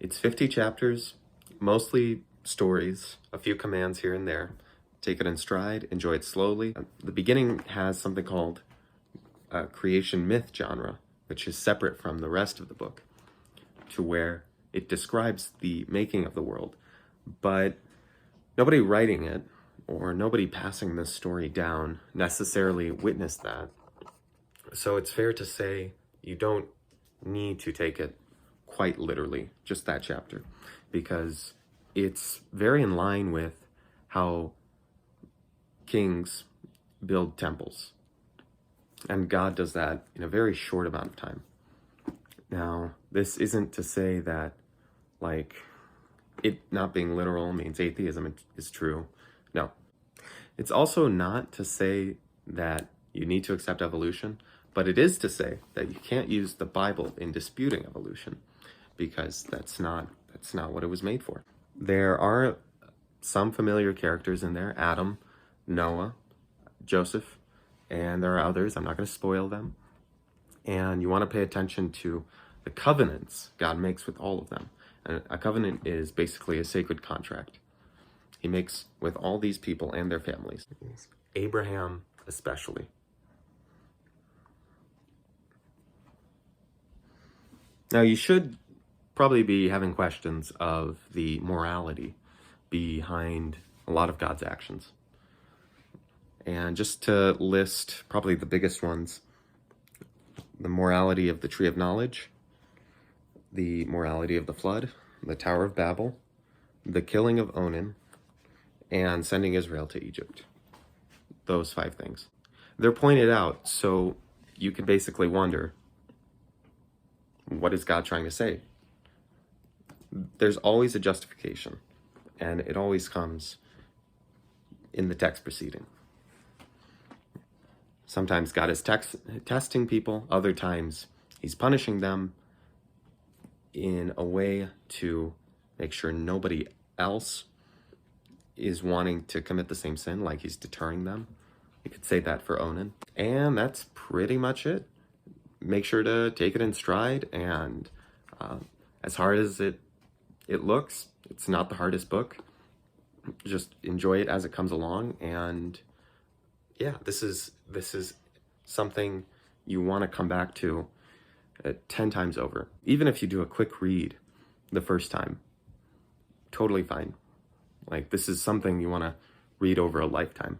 It's 50 chapters, mostly stories, a few commands here and there. Take it in stride, enjoy it slowly. The beginning has something called creation myth genre, which is separate from the rest of the book, to where it describes the making of the world. But nobody writing it or nobody passing this story down necessarily witnessed that. So it's fair to say you don't need to take it quite literally, just that chapter, because it's very in line with how kings build temples. And God does that in a very short amount of time. Now, this isn't to say that, like, it not being literal means atheism is true. No. It's also not to say that you need to accept evolution, but it is to say that you can't use the Bible in disputing evolution, because that's not what it was made for. There are some familiar characters in there: Adam, Noah, Joseph, and there are others. I'm not going to spoil them. And you want to pay attention to the covenants God makes with all of them. And a covenant is basically a sacred contract He makes with all these people and their families, Abraham especially. Now, you should probably be having questions of the morality behind a lot of God's actions. And just to list probably the biggest ones: the morality of the tree of knowledge, the morality of the flood, the Tower of Babel, the killing of Onan, and sending Israel to Egypt. Those 5 things. They're pointed out so you can basically wonder, what is God trying to say? There's always a justification, and it always comes in the text preceding. Sometimes God is testing people, other times he's punishing them in a way to make sure nobody else is wanting to commit the same sin, like he's deterring them. You could say that for Onan. And that's pretty much it. Make sure to take it in stride, and as hard as it looks, it's not the hardest book. Just enjoy it as it comes along, and yeah, this is something you want to come back to 10 times over. Even if you do a quick read the first time, totally fine. Like, this is something you want to read over a lifetime.